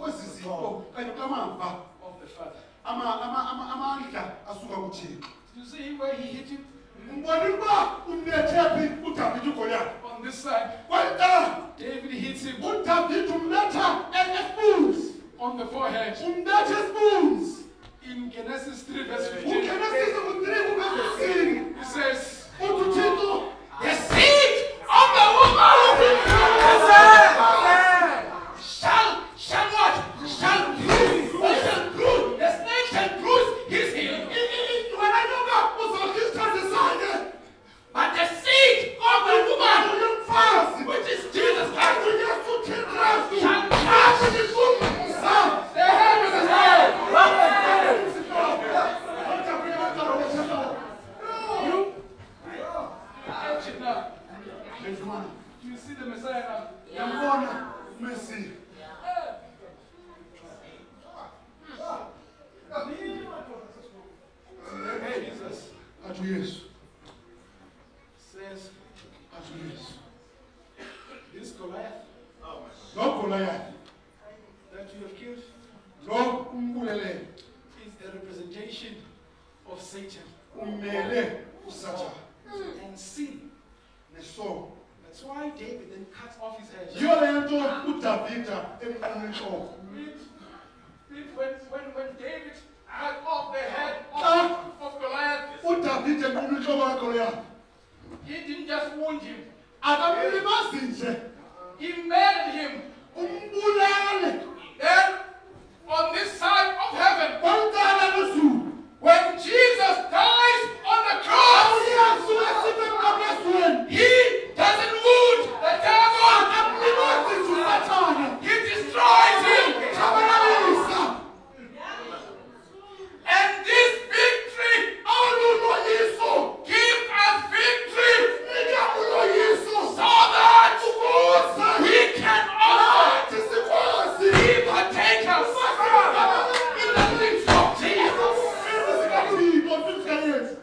kwezi zinto okanye kwamava of the Father. amandla asuka kuThixo. You see where he hit him? Mbona uba umbethe phi uDavid uGoliath? On this side. Kwenta David hits him uDavid umbetha espoons. on the forehead. Umbethe espoons. In Genesis 3 verse 15, UGenesis 3:16. he says, uThixo the seed of the woman shall what? Shall bruise. Or shall bruise. The snake shall bruise his heel. wena nyoka uzokithatha isandla. But the seed of the woman, Umfazi which is Jesus Christ, uYesu Kristu shall crush the head of his head. Catch it now. Do you see the Messiah now? Yambona uMesiya. Jesus Athi uYesu, says, athi uYesu. this Goliath Lo Goliath, that you have killed lo umbulele is a representation of Satan umele uSathane and sin. nesono. That's why David then cuts off his head. Yiyo le nto uDavida emqunqa inhloko. When David cut off the head Ah. of Goliath, uDavida emqunqa inhloko kaGoliath. he didn't just wound him, Akamlimazi nje, he made him. umbulale. Then, on this side of heaven, Kwamdala nezulu. when Jesus dies on the cross, uYesu esibe emqamezweni. he doesn't wound the devil, Akamlimazi nje uSathane. he destroys him. Chabalisa. And this victory Aluloyiso. gives us victory Nika uloyiso. so that Ukuze we can also nathi sikwazi. be partakers in the things of Jesus. SikaThixo sikaYesu.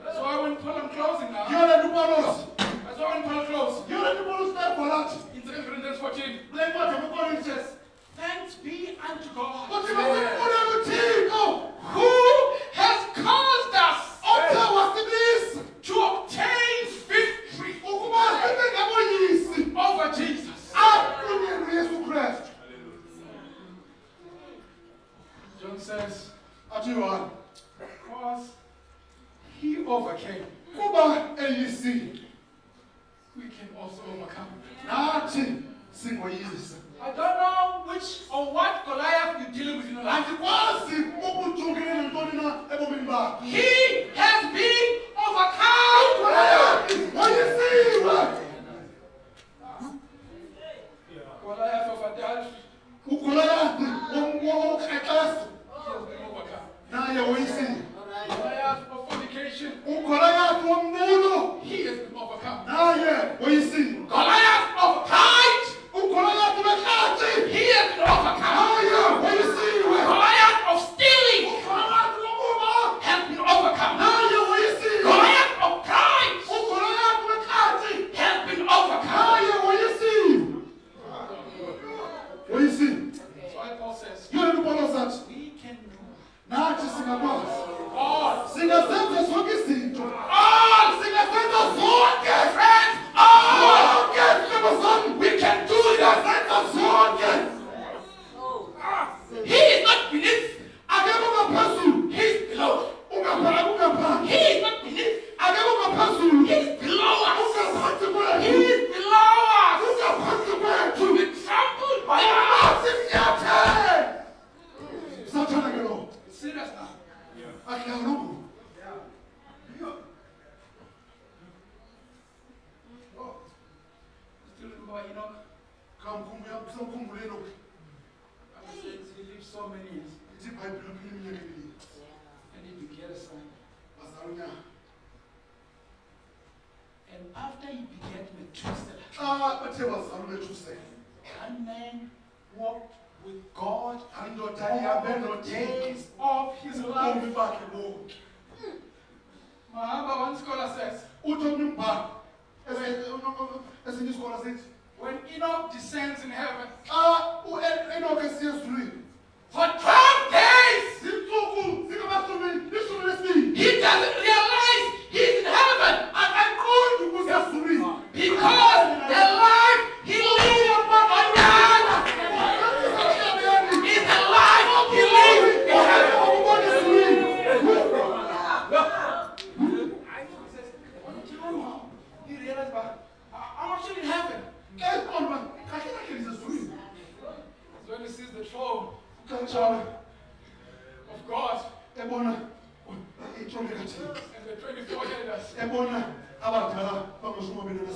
That's why when Paul, I'm closing now. Yiyo le nto uPawulos. That's why when Paul closes Yiyo le nto uPawulos ebhala athi, in 2 Corinthians 14, kule ncwadi yabaKorinte, says, thanks be unto God uthi masibulele uThixo who has caused us othe wasibisa to obtain victory ukuba sibe ngaboyisi over Jesus. akunyeni uYesu Kristu. John says, Athi Yohane, because he overcame, kuba eyisile we can also overcome. nathi singoyisa. I don't know which or what Goliath you're dealing with in your life. Andikwazi ukujongene nantoni na ebomini bakho. He has been overcome. Goliath woyisiwe. Goliath of adultery, uGoliath wokrexeso he has been overcome. naye woyisiwe. Goliath of fornication, uGoliath wombulo he has been overcome. naye woyisiwe. Goliath of pride, uGoliath wehlathi he has been overcome. naye woyisiwe. Goliath of stealing uGoliath wokuba has been overcome. naye woyisiwe. Goliath of pride uGoliath wehlathi has been overcome. naye woyisiwe. Woyisiwe. That's why Paul says, Yiyo le nto uPawulos athi, we can do nathi singakwazi. all. Singazenza zonke izinto. All, Singazenza zonke. friends, all. Zonke zihlobo zami. We can do that. Singazenza zonke. He is not beneath, Akekho ngaphezulu. he is below. Ungaphansi. He is not beneath, Akekho ngaphezulu. he is below us. Ungaphansi He kwethu. is below us. Ungaphansi kwethu. To be trampled by us. Simnyathe. Sathane ke lo. It's serious now. Akuyalungu. Still remember Enoch? Samkhumbule lokhu. Bible says he lived so many years Ithi iBhayibheli uphile iminyaka emibili. and he begat a son. Wazala unyana. And after he begat Methuselah, Xa bathe bazala uMethusela. one man walked with God Indoda all ihambe the noThixo. days of his life. Ubomi bakhe bonke. Mahamba, one scholar says, When Enoch descends in heaven, Enoch esiya ezulwini. for 12 days, he doesn't realize he's in heaven. Because the life he lives on earth is the life he lives in heaven. He realized, but I'm actually in heaven. So when he sees the throne of God and the 24 elders,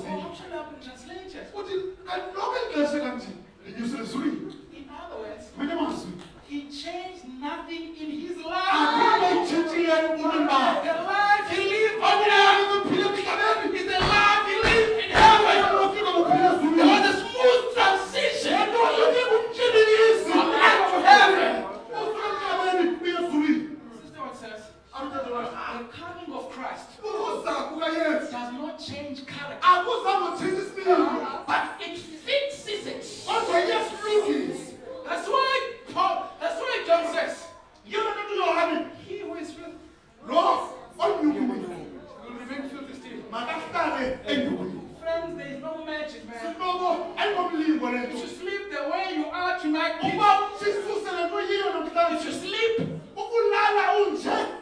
I'm actually up in translated. In other words, he changed nothing in his life. The life he lived on earth is the life he lived in heaven. There was a smooth transition from earth to heaven. Sister, what says? The coming of Christ does not change character, but it fixes it. That's why John says, he who is filthy will remain filthy still. Friends, there is no magic, man. If you sleep the way you are tonight, if you sleep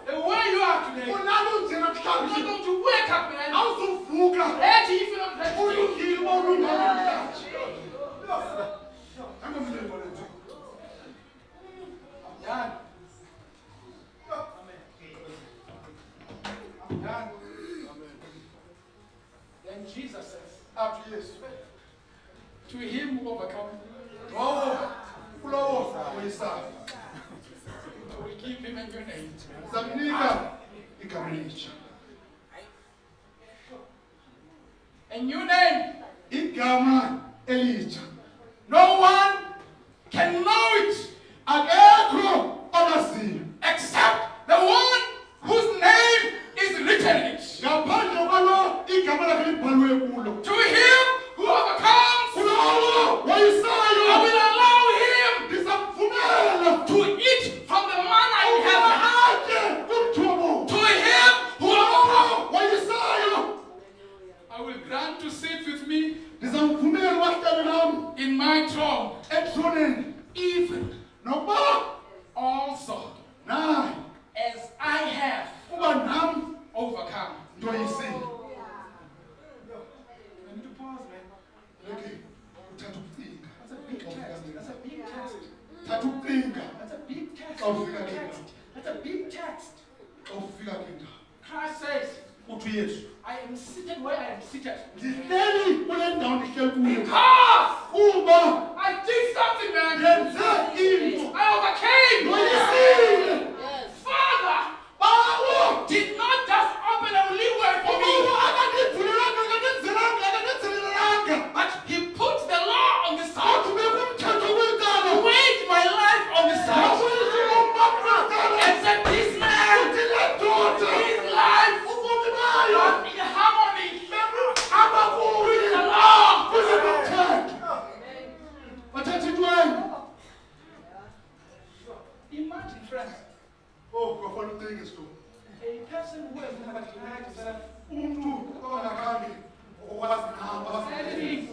the way you are today, you're not going to wake up, man. Ready if you're not ready. Done. I'm done. Then Jesus says, to him who overcomes, I will give him a new name. A new name. No one can know it except the one whose name is written in it. To him who overcomes, I will allow him to eat from the manna in heaven. To him who overcomes, I will grant to sit with me in my throne, even also as I have overcome. I need to pause, man. That's a big test. That's a big test. That's a big test. That's a big text. Christ says, I am seated where I am seated. Because I did something, man. I overcame. Father did not just open a leeway for me, but he put the law on the side, weighed my life on the side, and said, this man, his life not in harmony with the law. Imagine, friends, a person who has never denied himself anything.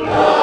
Lord.